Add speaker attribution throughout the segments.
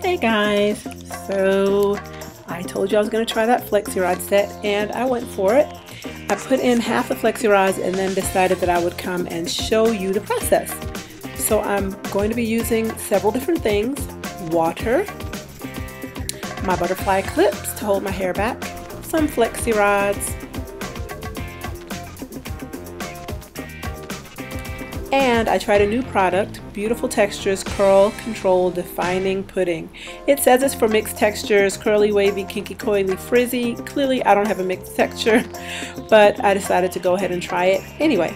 Speaker 1: Hey guys, so I told you I was going to try that Flexi-Rod set and I went for it. I put in half the Flexi-Rods and then decided that I would come and show you the process. So I'm going to be using several different things: water, my butterfly clips to hold my hair back, some Flexi-Rods, and I tried a new product, Beautiful Textures Curl Control Defining Pudding. It says it's for mixed textures, curly, wavy, kinky, coily, frizzy. Clearly I don't have a mixed texture, but I decided to go ahead and try it anyway.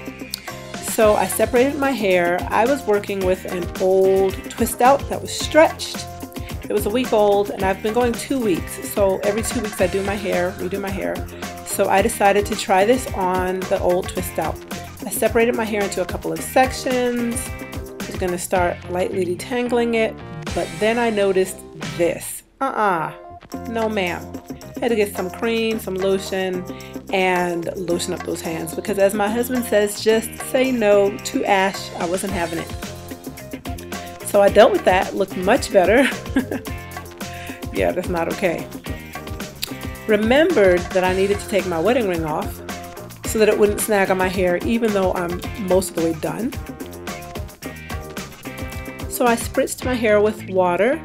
Speaker 1: So I separated my hair. I was working with an old twist out that was stretched. It was a week old and I've been going 2 weeks. So every 2 weeks I do my hair, redo my hair. So I decided to try this on the old twist out. I separated my hair into a couple of sections. I was going to start lightly detangling it, but then I noticed this. No ma'am. I had to get some cream, some lotion, and lotion up those hands because, as my husband says, just say no to ash. I wasn't having it. So I dealt with that, looked much better. Yeah, that's not okay. Remembered that I needed to take my wedding ring off so that it wouldn't snag on my hair even though I'm most of the way done. So I spritzed my hair with water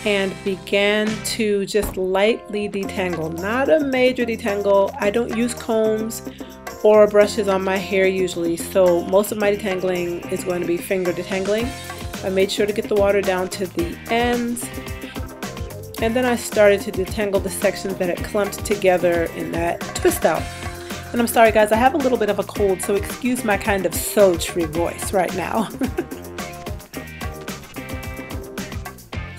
Speaker 1: and began to just lightly detangle. Not a major detangle. I don't use combs or brushes on my hair usually, so most of my detangling is going to be finger detangling. I made sure to get the water down to the ends, and then I started to detangle the sections that had clumped together in that twist out. And I'm sorry guys, I have a little bit of a cold, so excuse my kind of sultry voice right now.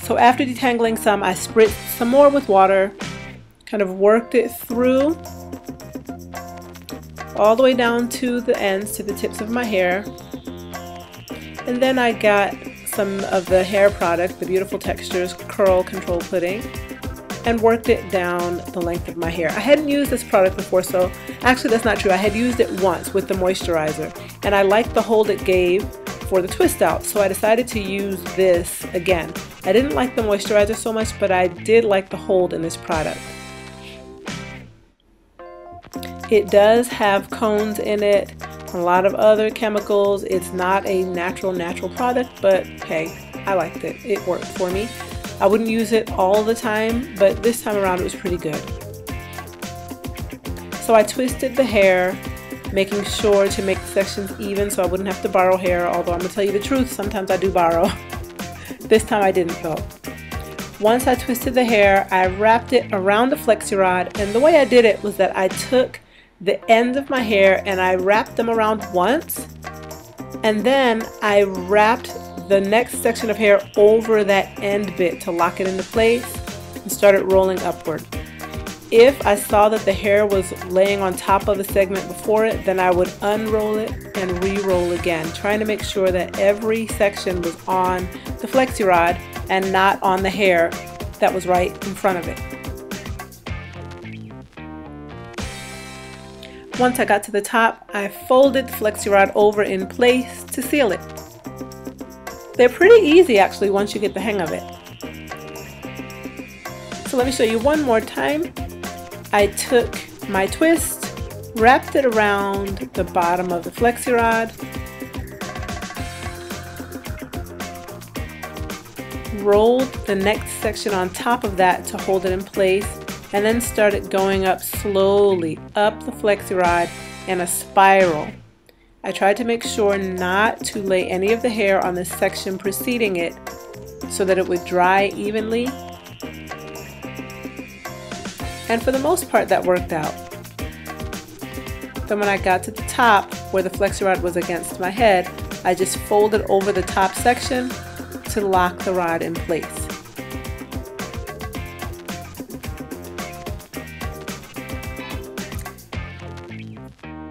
Speaker 1: So after detangling some, I spritzed some more with water, kind of worked it through all the way down to the ends, to the tips of my hair. And then I got some of the hair product, the Beautiful Textures Curl Control Pudding, and worked it down the length of my hair. I hadn't used this product before, so actually that's not true. I had used it once with the moisturizer, and I liked the hold it gave for the twist out, so I decided to use this again. I didn't like the moisturizer so much, but I did like the hold in this product. It does have cones in it, a lot of other chemicals. It's not a natural product, but hey, I liked it. It worked for me. I wouldn't use it all the time, but this time around it was pretty good. So I twisted the hair, making sure to make the sections even so I wouldn't have to borrow hair, although I'm going to tell you the truth, sometimes I do borrow. This time I didn't though. Once I twisted the hair, I wrapped it around the Flexi-Rod, and the way I did it was that I took the ends of my hair and I wrapped them around once, and then I wrapped the next section of hair over that end bit to lock it into place and started rolling upward. If I saw that the hair was laying on top of the segment before it, then I would unroll it and re-roll again, trying to make sure that every section was on the Flexi-Rod and not on the hair that was right in front of it. Once I got to the top, I folded the Flexi-Rod over in place to seal it. They're pretty easy actually once you get the hang of it. So let me show you one more time. I took my twist, wrapped it around the bottom of the Flexi-Rod, rolled the next section on top of that to hold it in place, and then started going up slowly up the Flexi-Rod in a spiral. I tried to make sure not to lay any of the hair on the section preceding it so that it would dry evenly. And for the most part that worked out. Then when I got to the top where the Flexi-Rod was against my head, I just folded over the top section to lock the rod in place.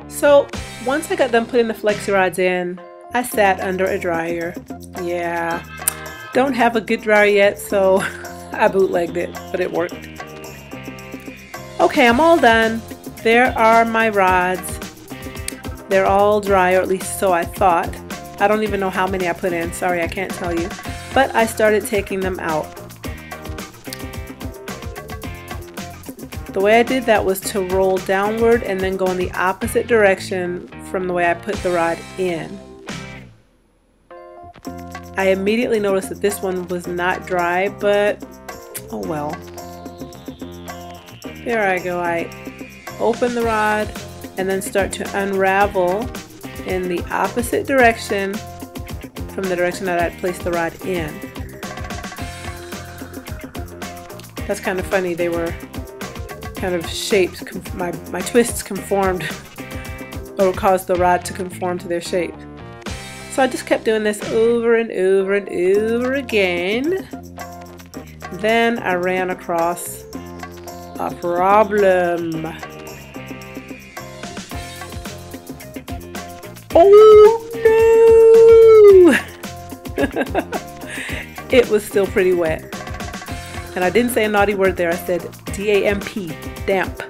Speaker 1: So once I got done putting the Flexi-Rods in, I sat under a dryer. Yeah, don't have a good dryer yet, so I bootlegged it, but it worked. Okay, I'm all done. There are my rods. They're all dry, or at least so I thought. I don't even know how many I put in. Sorry, I can't tell you. but I started taking them out. The way I did that was to roll downward and then go in the opposite direction from the way I put the rod in. I immediately noticed that this one was not dry, but oh well. There I go. I open the rod and then start to unravel in the opposite direction from the direction that I'd placed the rod in. That's kind of funny. They were kind of shaped, my twists conformed or caused the rod to conform to their shape. So I just kept doing this over and over and over again. Then I ran across a problem. Oh no! It was still pretty wet. And I didn't say a naughty word there, I said D-A-M-P, damp.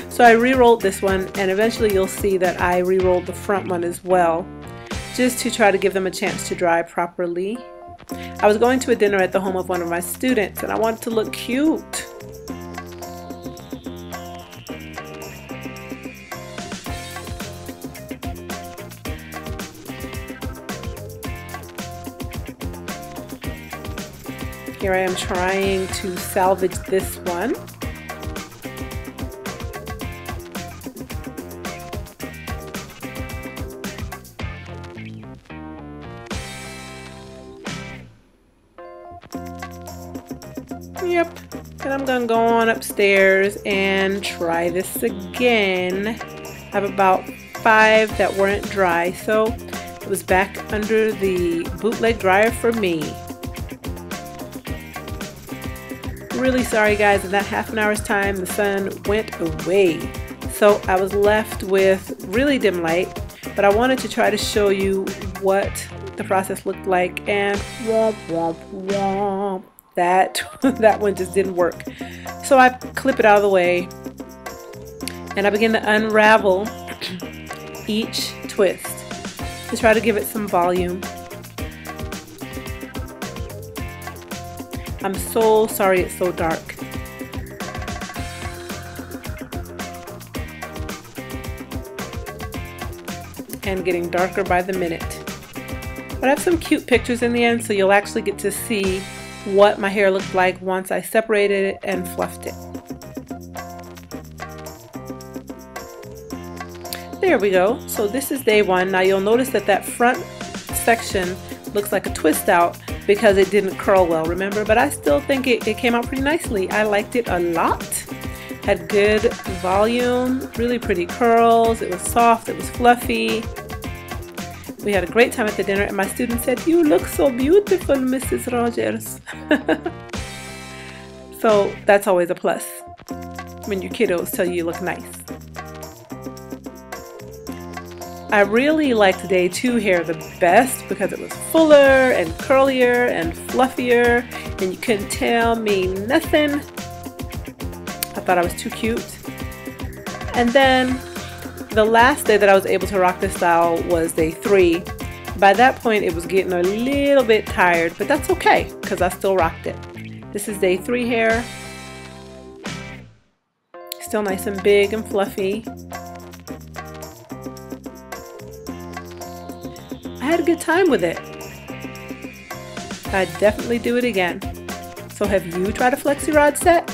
Speaker 1: So I re-rolled this one, and eventually you'll see that I re-rolled the front one as well, just to try to give them a chance to dry properly. I was going to a dinner at the home of one of my students, and I wanted to look cute. Here I am trying to salvage this one. Yep, and I'm gonna go on upstairs and try this again. I have about 5 that weren't dry, so it was back under the bootleg dryer for me. Really sorry guys, in that half an hour's time the sun went away, so I was left with really dim light, but I wanted to try to show you what the process looked like, and womp womp womp, that one just didn't work. So I clip it out of the way and I begin to unravel each twist to try to give it some volume. I'm so sorry it's so dark. And getting darker by the minute. But I have some cute pictures in the end, so you'll actually get to see what my hair looked like once I separated it and fluffed it. There we go. So this is day 1. Now you'll notice that that front section looks like a twist out because it didn't curl well, remember? But I still think it came out pretty nicely. I liked it a lot. Had good volume, really pretty curls. It was soft, it was fluffy. We had a great time at the dinner, and my student said, "You look so beautiful, Mrs. Rogers." So that's always a plus when your kiddos tell you you look nice. I really liked day 2 hair the best because it was fuller and curlier and fluffier, and you couldn't tell me nothing. I thought I was too cute. And then the last day that I was able to rock this style was day 3. By that point it was getting a little bit tired, but that's okay because I still rocked it. This is day 3 hair. Still nice and big and fluffy. I had a good time with it. I'd definitely do it again. So have you tried a Flexi-Rod set?